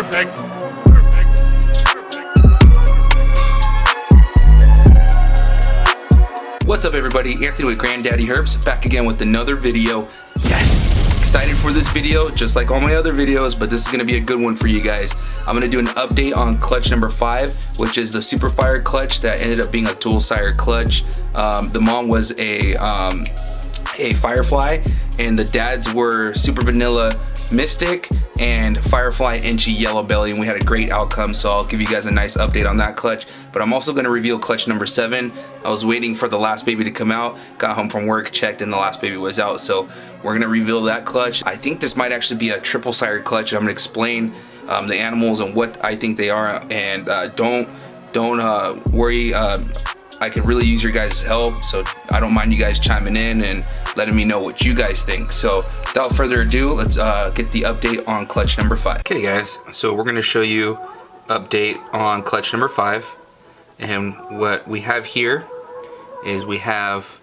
Perfect. What's up everybody, Anthony with grand.daddy.herps back again with another video. Yes, excited for this video just like all my other videos, but this is gonna be a good one for you guys. I'm gonna do an update on clutch number 5, which is the super fire clutch that ended up being a dual sire clutch. The mom was a Firefly and the dads were super vanilla Mystic and Firefly Inchy Yellow Belly, and we had a great outcome, so I'll give you guys a nice update on that clutch. But I'm also going to reveal clutch number 7. I was waiting for the last baby to come out, got home from work, checked, and the last baby was out, so we're going to reveal that clutch. I think this might actually be a triple sire clutch. I'm going to explain the animals and what I think they are, and don't worry, I could really use your guys' help, so I don't mind you guys chiming in and letting me know what you guys think. So without further ado, let's get the update on clutch number 5. Okay guys, so we're gonna show you update on clutch number 5, and what we have here is we have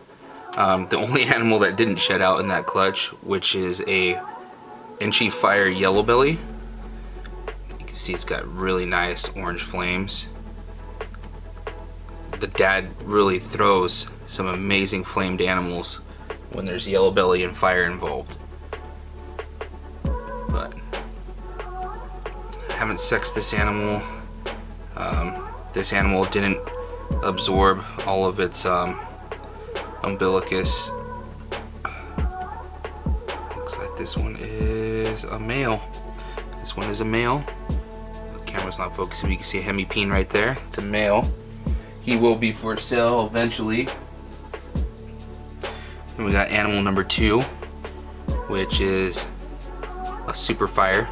the only animal that didn't shed out in that clutch, which is a Inchy Fire Yellow Belly. You can see it's got really nice orange flames. The dad really throws some amazing flamed animals when there's yellow belly and fire involved. But I haven't sexed this animal. This animal didn't absorb all of its umbilicus. Looks like this one is a male. This one is a male. The camera's not focusing, but you can see a hemipene right there. It's a male. He will be for sale eventually. And we got animal number 2, which is a super fire.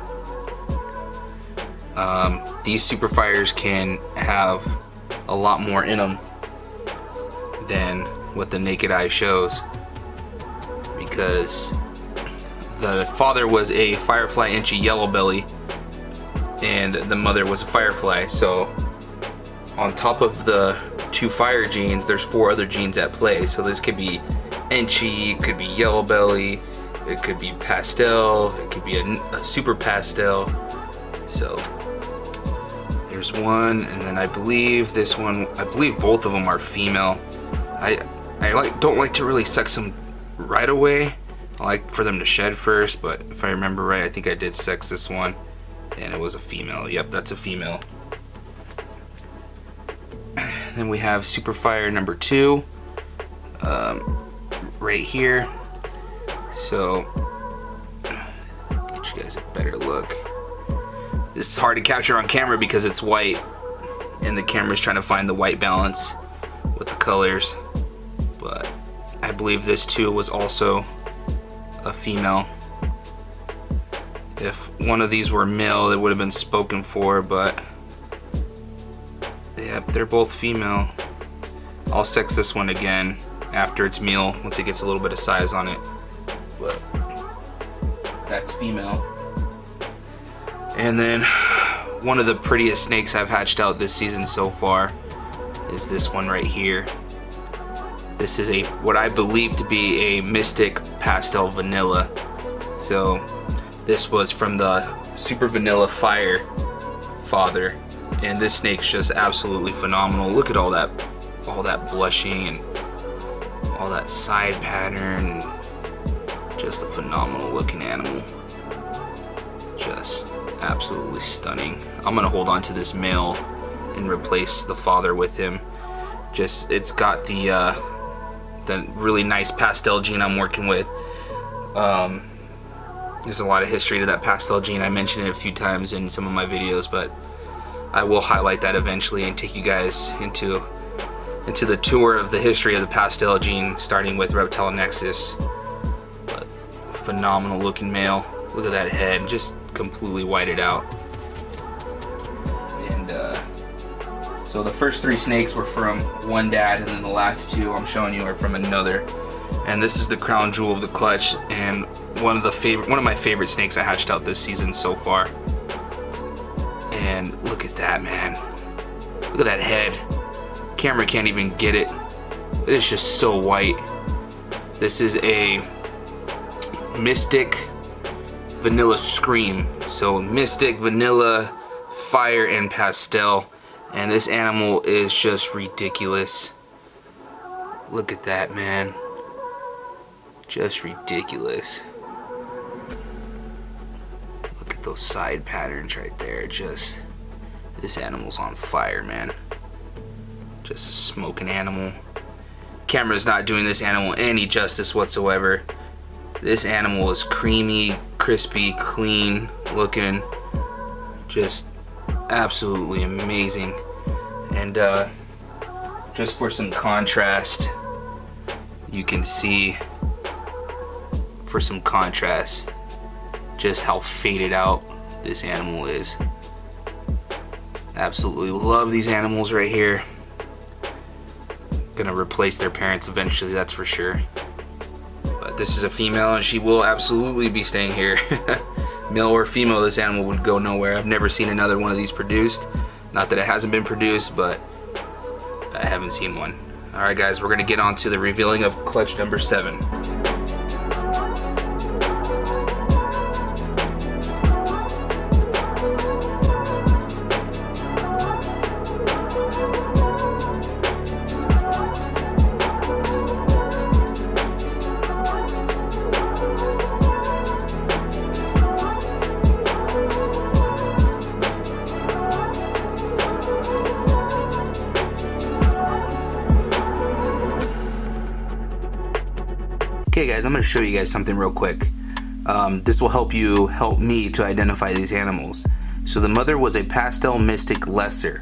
These super fires can have a lot more in them than what the naked eye shows, because the father was a Firefly Inchy Yellow Belly and the mother was a Firefly. So on top of the 2 fire genes, there's 4 other genes at play. So this could be Inchy, it could be Yellow Belly, it could be Pastel, it could be a Super Pastel. So there's one, and then I believe this one, I believe both of them are female. I don't like to really sex them right away. I like for them to shed first, but if I remember right, I think I did sex this one, and it was a female. Yep, that's a female. Then we have super fire number 2 right here. So get you guys a better look. This is hard to capture on camera because it's white and the camera's trying to find the white balance with the colors, but I believe this too was also a female. If one of these were male, it would have been spoken for, but yeah, they're both female. I'll sex this one again after it's meal, once it gets a little bit of size on it. But that's female. And then one of the prettiest snakes I've hatched out this season so far is this one right here. This is what I believe to be a Mystic Pastel Vanilla. So this was from the Super Vanilla Fire father. And this snake's just absolutely phenomenal. Look at all that blushing and all that side pattern. Just a phenomenal looking animal. Just absolutely stunning. I'm gonna hold on to this male and replace the father with him. It's got the really nice pastel gene I'm working with. There's a lot of history to that pastel gene. I mentioned it a few times in some of my videos, but I will highlight that eventually and take you guys into the tour of the history of the pastel gene, starting with Reptile Nexus. But phenomenal looking male. Look at that head, just completely whited out. And so the first 3 snakes were from one dad, and then the last 2 I'm showing you are from another. And this is the crown jewel of the clutch, and one of my favorite snakes I hatched out this season so far. And look at that, man. Look at that head. Camera can't even get it. It is just so white. This is a Mystic vanilla scream. So mystic, vanilla, fire, and pastel. And this animal is just ridiculous. Look at that, man. Just ridiculous. Look at those side patterns right there. Just, this animal's on fire, man. Just a smoking animal. Camera's not doing this animal any justice whatsoever. This animal is creamy, crispy, clean looking. Just absolutely amazing. And just for some contrast, you can see, for some contrast, just how faded out this animal is. Absolutely love these animals right here. Gonna replace their parents eventually, that's for sure. But this is a female and she will absolutely be staying here. Male or female, this animal would go nowhere. I've never seen another one of these produced. Not that it hasn't been produced, but I haven't seen one. Alright guys, we're gonna get on to the revealing of clutch number 7. Okay guys, I'm going to show you guys something real quick. This will help me to identify these animals. So the mother was a pastel mystic lesser.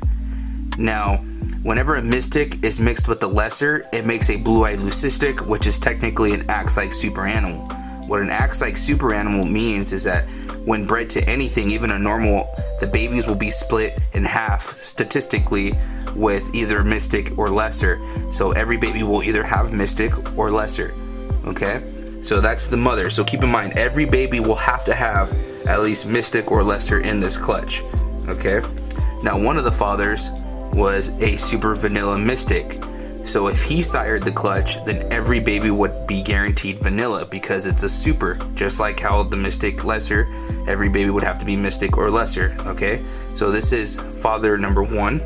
Now, whenever a mystic is mixed with the lesser, it makes a blue-eyed leucistic, which is technically an acts-like super animal. What an acts-like super animal means is that when bred to anything, even a normal, the babies will be split in half statistically with either mystic or lesser. So every baby will either have mystic or lesser. Okay, so that's the mother. So keep in mind, every baby will have to have at least mystic or lesser in this clutch. Okay, now one of the fathers was a super vanilla mystic. So if he sired the clutch, then every baby would be guaranteed vanilla because it's a super. Just like how the mystic lesser, every baby would have to be mystic or lesser. Okay, so this is father number 1.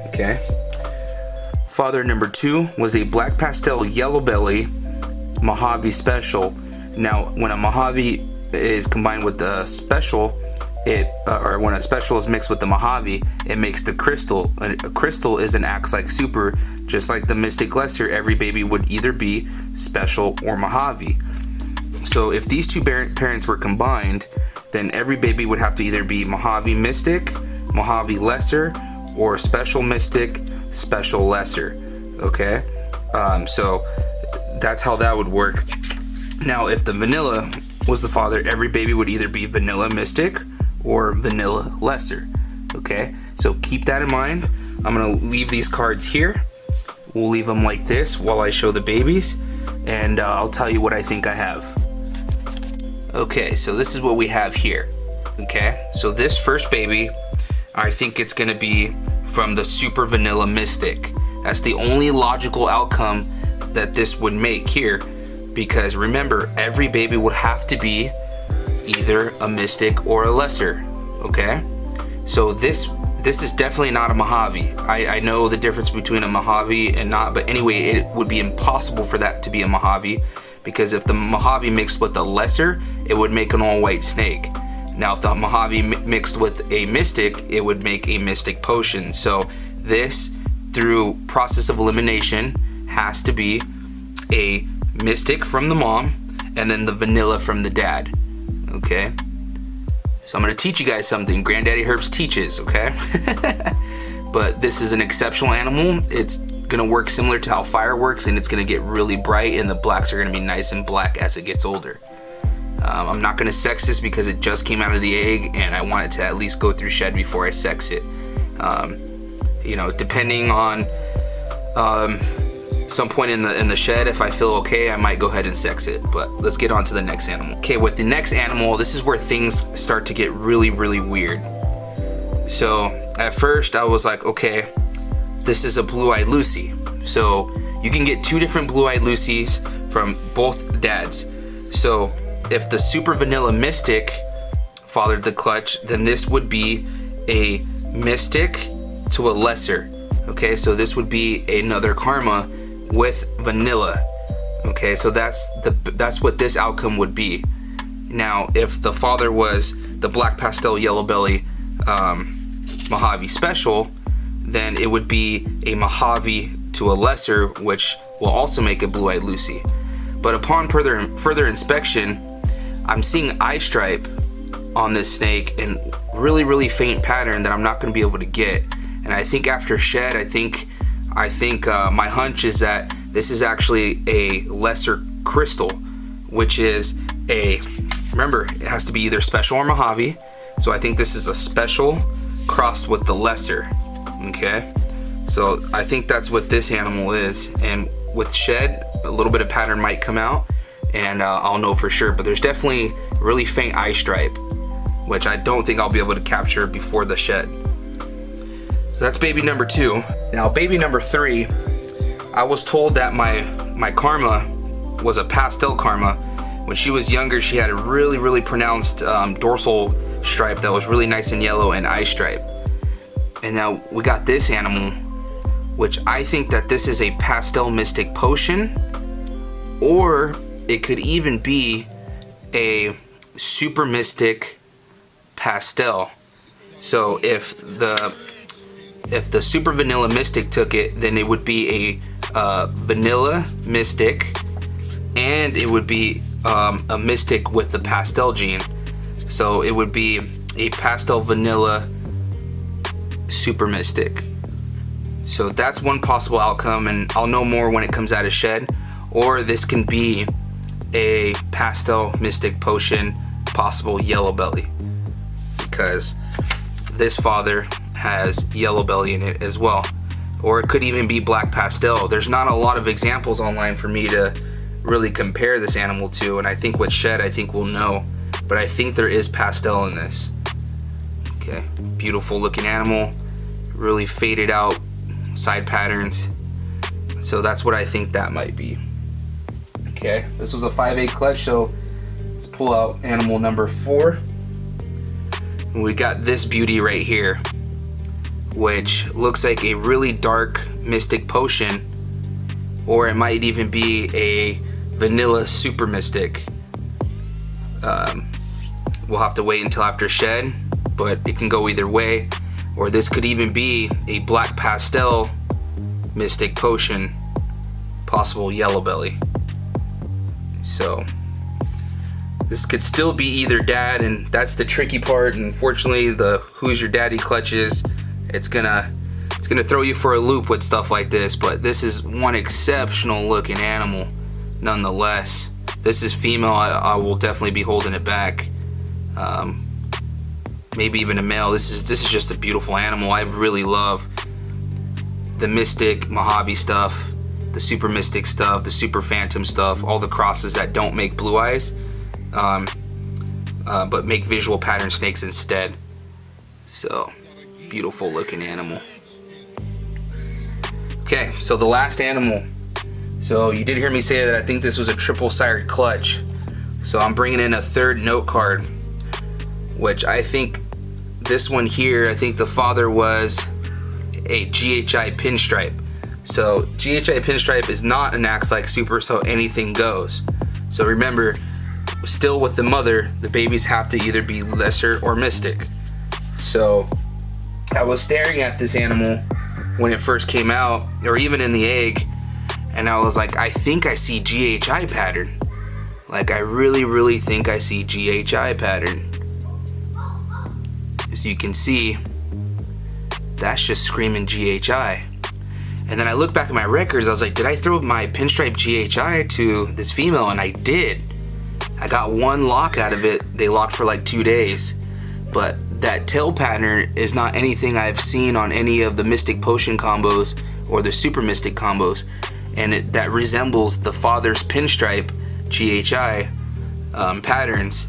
Okay, father number 2 was a black pastel yellow belly Mojave special. Now when a Mojave is combined with the special, or when a special is mixed with the Mojave, it makes the crystal. A crystal is an acts-like super. Just like the mystic lesser, every baby would either be special or Mojave. So if these two parents were combined, then every baby would have to either be Mojave mystic, Mojave lesser, or special mystic, special lesser. Okay, so that's how that would work. Now if the vanilla was the father, every baby would either be vanilla mystic or vanilla lesser. Okay, so keep that in mind. I'm gonna leave these cards here. We'll leave them like this while I show the babies, and I'll tell you what I think I have. Okay, so this is what we have here. Okay, so this first baby, I think it's gonna be from the super vanilla mystic. That's the only logical outcome that this would make here, because remember, every baby would have to be either a mystic or a lesser. Okay, so this is definitely not a Mojave. I know the difference between a Mojave and not, but anyway, it would be impossible for that to be a Mojave, because if the Mojave mixed with the lesser, it would make an all-white snake. Now if the Mojave mixed with a mystic, it would make a mystic potion. So this, through process of elimination, has to be a mystic from the mom and then the vanilla from the dad. Okay, so I'm gonna teach you guys something. Granddaddy Herps teaches, okay? But this is an exceptional animal. It's gonna work similar to how fire works, and it's gonna get really bright, and the blacks are gonna be nice and black as it gets older. I'm not gonna sex this because it just came out of the egg, and I want it to at least go through shed before I sex it. You know, depending on some point in the shed, if I feel okay, I might go ahead and sex it. But let's get on to the next animal. Okay, with the next animal, this is where things start to get really, really weird. So at first I was like, okay, this is a blue-eyed Lucy. So you can get 2 different blue-eyed Lucies from both dads. So if the Super Vanilla Mystic fathered the clutch, then this would be a Mystic to a lesser. Okay, so this would be another Karma with vanilla. Okay, so that's what this outcome would be. Now, if the father was the Black Pastel Yellow Belly Mojave Special, then it would be a Mojave to a lesser, which will also make it Blue-Eyed Lucy. But upon further inspection, I'm seeing eye stripe on this snake in really faint pattern that I'm not going to be able to get. And I think after shed, I think my hunch is that this is actually a lesser crystal, which is remember, it has to be either special or Mojave. So I think this is a special crossed with the lesser. Okay, so I think that's what this animal is. And with shed, a little bit of pattern might come out, and I'll know for sure. But there's definitely really faint eye stripe, which I don't think I'll be able to capture before the shed. So that's baby number 2. Now baby number 3, I was told that my Karma was a pastel Karma. When she was younger, she had a really pronounced dorsal stripe that was really nice and yellow, and eye stripe. And now we got this animal, which I think that this is a Pastel Mystic Potion, or it could even be a Super Mystic Pastel. So if the Super Vanilla Mystic took it, then it would be a Vanilla Mystic, and it would be a Mystic with the pastel gene. So it would be a Pastel Vanilla Super Mystic. So that's one possible outcome, and I'll know more when it comes out of shed. Or this can be a Pastel Mystic Potion, possible Yellow Belly, because this father has Yellow Belly in it as well. Or it could even be Black Pastel. There's not a lot of examples online for me to really compare this animal to, and I think with shed, I think we'll know. But I think there is pastel in this. Okay, beautiful looking animal, really faded out side patterns. So that's what I think that might be. Okay, this was a 5/8 clutch, so let's pull out animal number 4. We got this beauty right here, which looks like a really dark Mystic Potion, or it might even be a Vanilla Super Mystic. We'll have to wait until after shed, but it can go either way. Or this could even be a Black Pastel Mystic Potion, possible Yellow Belly. So this could still be either dad, and that's the tricky part. And unfortunately, the Who's Your Daddy clutches, it's gonna throw you for a loop with stuff like this. But this is one exceptional looking animal nonetheless. This is female. I will definitely be holding it back. Maybe even a male. This is just a beautiful animal. I really love the Mystic Mojave stuff, the Super Mystic stuff, the Super Phantom stuff, all the crosses that don't make blue eyes, but make visual pattern snakes instead. So beautiful looking animal. Okay, so the last animal. So you did hear me say that I think this was a triple sired clutch. So I'm bringing in a third note card, which I think this one here, I think the father was a GHI pinstripe. So GHI pinstripe is not an axe-like super, so anything goes. So remember, still with the mother, the babies have to either be lesser or mystic. So I was staring at this animal when it first came out, or even in the egg, and I was like, I think I see GHI pattern. Like, I really think I see GHI pattern. As you can see, that's just screaming GHI. And then I look back at my records, I was like, did I throw my pinstripe GHI to this female? And I did. I got one lock out of it. They locked for like 2 days. But that tail pattern is not anything I've seen on any of the Mystic Potion combos or the Super Mystic combos. And that resembles the father's pinstripe GHI patterns.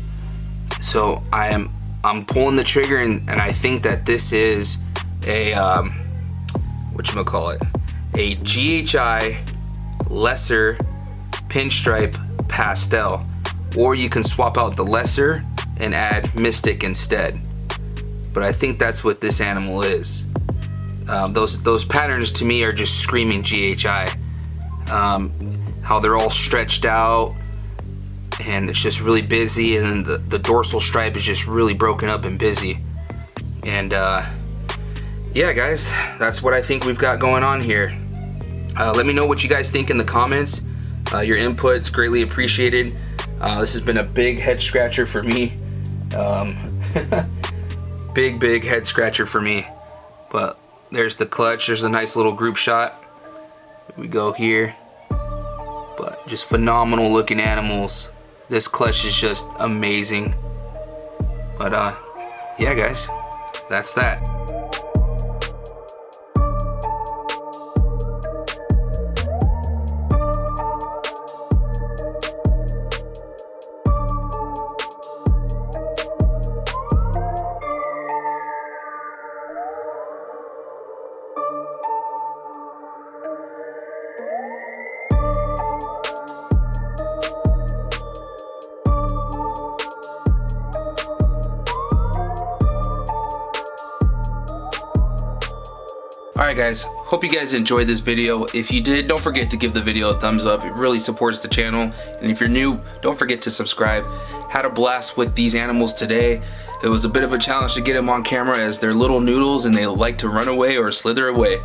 So I'm pulling the trigger, and I think that this is a whatchamacallit, a GHI lesser pinstripe pastel. or you can swap out the lesser and add Mystic instead. But I think that's what this animal is. Those patterns to me are just screaming GHI. How they're all stretched out and it's just really busy, and then the dorsal stripe is just really broken up and busy. And yeah guys, that's what I think we've got going on here. Let me know what you guys think in the comments. Your input's greatly appreciated. This has been a big head scratcher for me. Big head scratcher for me. But there's the clutch. There's a nice little group shot. Here we go here. But just phenomenal looking animals. This clutch is just amazing. But yeah guys, that's that. Alright guys, hope you guys enjoyed this video. If you did, don't forget to give the video a thumbs up. It really supports the channel. And if you're new, don't forget to subscribe. Had a blast with these animals today. It was a bit of a challenge to get them on camera as they're little noodles and they like to run away or slither away.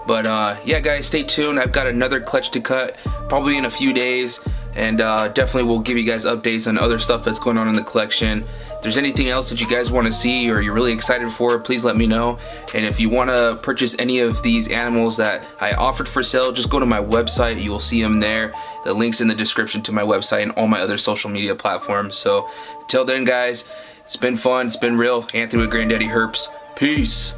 But yeah guys, stay tuned. I've got another clutch to cut probably in a few days. And definitely we'll give you guys updates on other stuff that's going on in the collection. If there's anything else that you guys want to see or you're really excited for, please let me know. And if you want to purchase any of these animals that I offered for sale, just go to my website. You will see them there. The link's in the description to my website and all my other social media platforms. So until then guys, it's been fun, it's been real. Anthony with Granddaddy Herps. Peace.